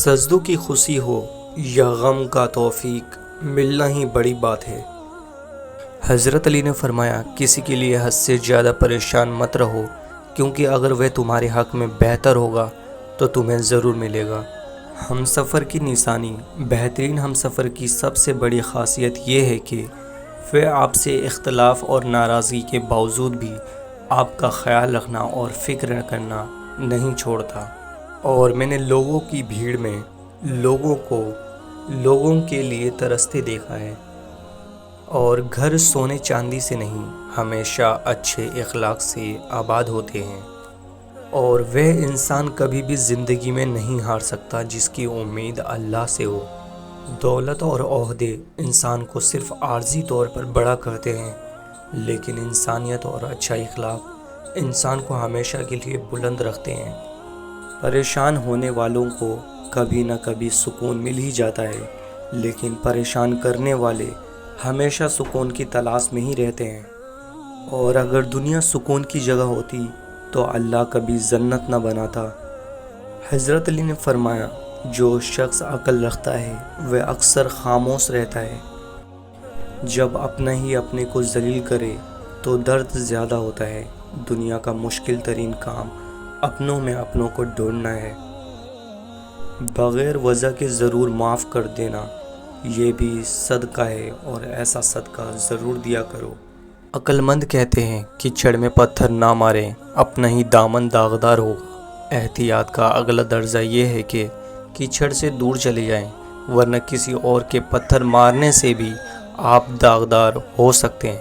سجدوں کی خوشی ہو یا غم کا توفیق ملنا ہی بڑی بات ہے۔ حضرت علی نے فرمایا، کسی کے لیے حد سے زیادہ پریشان مت رہو، کیونکہ اگر وہ تمہارے حق میں بہتر ہوگا تو تمہیں ضرور ملے گا۔ ہم سفر کی نشانی۔ بہترین ہم سفر کی سب سے بڑی خاصیت یہ ہے کہ وہ آپ سے اختلاف اور ناراضگی کے باوجود بھی آپ کا خیال رکھنا اور فکر کرنا نہیں چھوڑتا۔ اور میں نے لوگوں کی بھیڑ میں لوگوں کے لیے ترستے دیکھا ہے، اور گھر سونے چاندی سے نہیں، ہمیشہ اچھے اخلاق سے آباد ہوتے ہیں۔ اور وہ انسان کبھی بھی زندگی میں نہیں ہار سکتا جس کی امید اللہ سے ہو۔ دولت اور عہدے انسان کو صرف عارضی طور پر بڑا کرتے ہیں، لیکن انسانیت اور اچھا اخلاق انسان کو ہمیشہ کے لیے بلند رکھتے ہیں۔ پریشان ہونے والوں کو کبھی نہ کبھی سکون مل ہی جاتا ہے، لیکن پریشان کرنے والے ہمیشہ سکون کی تلاش میں ہی رہتے ہیں۔ اور اگر دنیا سکون کی جگہ ہوتی تو اللہ کبھی جنت نہ بناتا۔ حضرت علی نے فرمایا، جو شخص عقل رکھتا ہے وہ اکثر خاموش رہتا ہے۔ جب اپنا ہی اپنے کو ذلیل کرے تو درد زیادہ ہوتا ہے۔ دنیا کا مشکل ترین کام اپنوں میں اپنوں کو ڈھونڈنا ہے۔ بغیر وجہ کے ضرور معاف کر دینا یہ بھی صدقہ ہے، اور ایسا صدقہ ضرور دیا کرو۔ عقل مند کہتے ہیں، کیچڑ میں پتھر نہ ماریں، اپنا ہی دامن داغدار ہوگا۔ احتیاط کا اگلا درجہ یہ ہے کہ کیچڑ سے دور چلے جائیں، ورنہ کسی اور کے پتھر مارنے سے بھی آپ داغدار ہو سکتے ہیں۔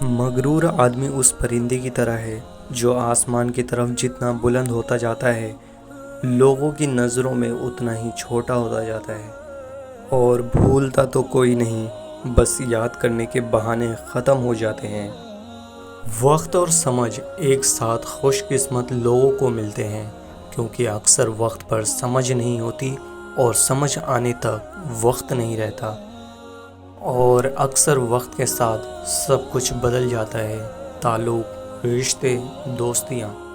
مغرور آدمی اس پرندے کی طرح ہے جو آسمان کی طرف جتنا بلند ہوتا جاتا ہے، لوگوں کی نظروں میں اتنا ہی چھوٹا ہوتا جاتا ہے۔ اور بھولتا تو کوئی نہیں، بس یاد کرنے کے بہانے ختم ہو جاتے ہیں۔ وقت اور سمجھ ایک ساتھ خوش قسمت لوگوں کو ملتے ہیں، کیونکہ اکثر وقت پر سمجھ نہیں ہوتی اور سمجھ آنے تک وقت نہیں رہتا۔ اور اکثر وقت کے ساتھ سب کچھ بدل جاتا ہے، تعلق، رشتے، دوستیاں۔